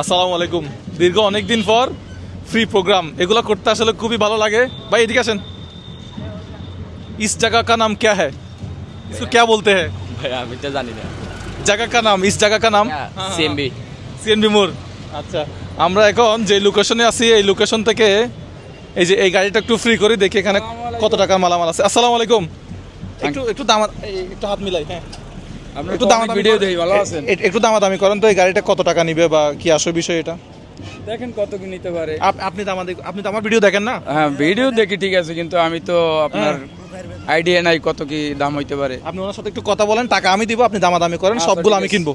আসসালামু আলাইকুম। দীর্ঘ অনেকদিন পর ফ্রি প্রোগ্রাম এগুলো করতে আসলে খুবই ভালো লাগে। भाई এদিকে আসেন। इस जगह का नाम क्या है? इसको क्या बोलते हैं? ভাই আমি তো জানি না। जगह का नाम, इस जगह का नाम সিএমবি। সিএনবি মোড়। আচ্ছা, আমরা এখন যে লোকেশনে আছি এই লোকেশন থেকে এই যে এই গাড়িটা একটু ফ্রি করে দেখি এখানে কত টাকা মালামাল আছে। আসসালামু আলাইকুম। একটু একটু হাত মিলাই। হ্যাঁ, একটু দামাদামি ভিডিও করেন। দেখি, ভালো আছেন? একটু দামাদামি করেন তো এই গাড়িটা কত টাকা নিবে বা কি আসল বিষয় এটা। দেখেন কত কি নিতে পারে। আপনি তো আমার ভিডিও দেখেন না? হ্যাঁ ভিডিও দেখি ঠিক আছে, কিন্তু আমি তো আপনার আইডিয়া নাই কত কি দাম হইতে পারে। আপনি ওনার সাথে একটু কথা বলেন, টাকা আমি দিব, আপনি দামাদামি করেন, আচ্ছা, সবগুলো ঠিক আমি আছে। কিনবো।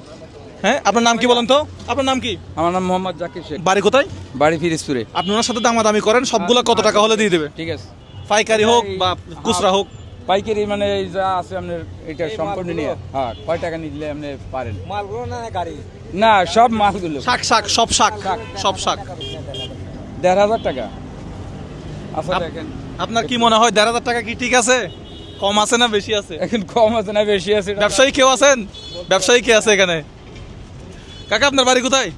হ্যাঁ, আপনার নাম কি বলেন তো? আপনার নাম কি? আমার নাম মোহাম্মদ জাকির শেখ, বাড়ি কোথায়? বাড়ি ফিরিজপুরে। আপনি ওনার সাথে দামাদামি করেন, সবগুলো কত টাকা হলে দিয়ে দেবে। ঠিক আছে, পাইকারি হোক বা খুচরা হোক। পাইকারি মানে এই যা আছে আপনার এটা সম্পূর্ণ নিয়ে হ্যাঁ কয় টাকা নিলে আপনি পারেন? মালগুলো না গাড়ি? না সব মালগুলো শাক সব শাক। ১,৫০০ টাকা। আচ্ছা আপ- দেখেন আপনার কি মনে হয় ১,৫০০ টাকা কি ঠিক আছে? কম আছে না বেশি আছে? এখন কম আছে না বেশি আছে? ব্যবসায়ী কেউ আছেন? ব্যবসায়ী কে আছে এখানে? কাকা আপনার বাড়ি কোথায়?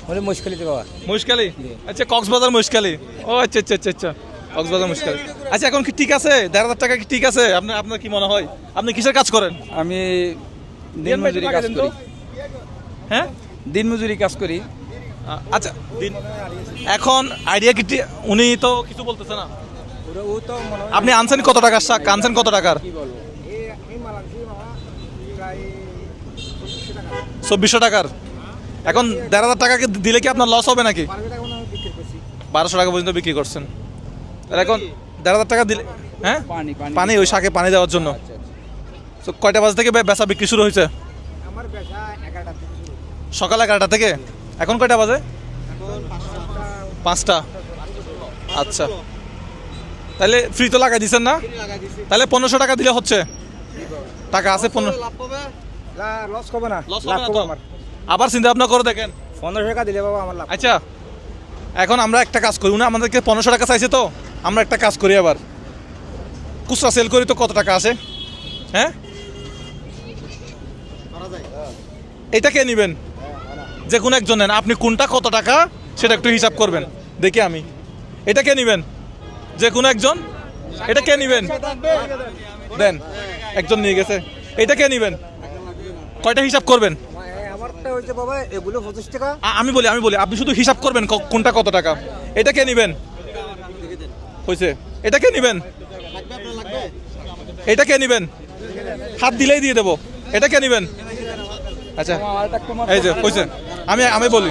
বলে মুশকিলিতে বাবা। মহিষখালী? আচ্ছা, কক্সবাজার মহিষখালী। ও আচ্ছা আচ্ছা আচ্ছা আচ্ছা, কক্সবাজার মহিষখালী। আচ্ছা, এখন কি ঠিক আছে? ১,৫০০ টাকা কি ঠিক আছে? আপনার কি মনে হয়? আপনি কিসের কাজ করেন? আমি দিনমজুরি কাজ করি। হ্যাঁ, দিনমজুরি কাজ করি। আচ্ছা এখন আইডিয়া কি উনি তো কিছু বলতেছে না। ও তো মনে হয় আপনি আনছেন কত টাকার শাক? আনছেন কত টাকার? কি বলবো? এই মালাংসি মামা প্রায় ২৪০০ টাকার। এখন ১,৫০০ টাকা দিলে কি আপনার লস হবে নাকি? 12 টাকা মনে হয় বিক্রি করছি। ১২০০ টাকা পর্যন্ত বিক্রি করছেন। তাহলে এখন ১,৫০০ টাকা দিলে হ্যাঁ পানি পানি, ওই শাকে পানি দেওয়ার জন্য। আচ্ছা, আচ্ছা। তো কয়টা বাজে থেকে বেচা বিক্রি শুরু হয়েছে? আমার বেচা 11টা থেকে শুরু। সকাল ১১টা থেকে। এখন কয়টা বাজে? এখন ৫টা। আচ্ছা, তাহলে ফ্রি তো লাগাই দিচ্ছেন না? লাগাই দিছি। তাহলে ১৫০০ টাকা দিলে হচ্ছে। টাকা আছে 15। লাভ পাবে? লস হবে না। লস লাভ হবে না পাবো তো? আমার। আবার চিন্তা ভাবনা করে দেখেন। 15 টাকা দিলে বাবা আমার লাভ। আচ্ছা, এখন আমরা একটা কাজ করি, উনি আমাদেরকে ১৫০০ টাকা চাইছে, তো আমরা একটা কাজ করি, আবার খুচরা সেল করি তো কত টাকা আসে? হ্যাঁ, এটা কে নেবেন? যে কোনো একজন নেন, আপনি কোনটা কত টাকা সেটা একটু হিসাব করবেন দেখি আমি। এটা কে নেবেন? যে কোনো একজন। এটা কে নেবেন? দেন, একজন নিয়ে গেছে। এটা কে নেবেন? কয়টা হিসাব করবেন? আমারটা হইছে বাবা এগুলো 25 টাকা। আমি বলি আপনি শুধু হিসাব করবেন কোনটা কত টাকা। এটা কে নেবেন? হয়েছে। এটা কে নেবেন? এটা কে নেবেন? হাত দিলেই দিয়ে দেবো। এটা কে নেবেন? আচ্ছা, এই যে হয়েছে। আমি বলি